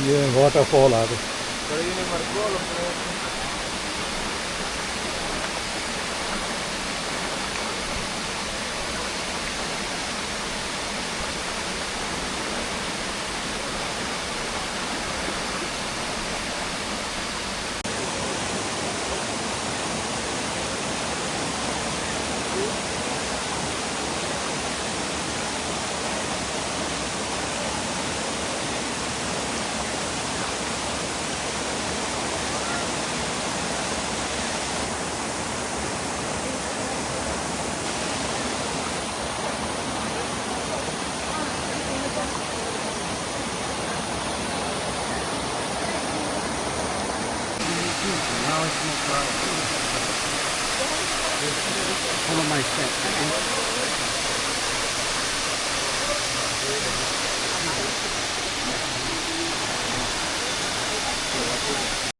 ये वाटरफॉल आ गए. Pero io ne marcò lo prendo. Now it's more crowded. Follow my step.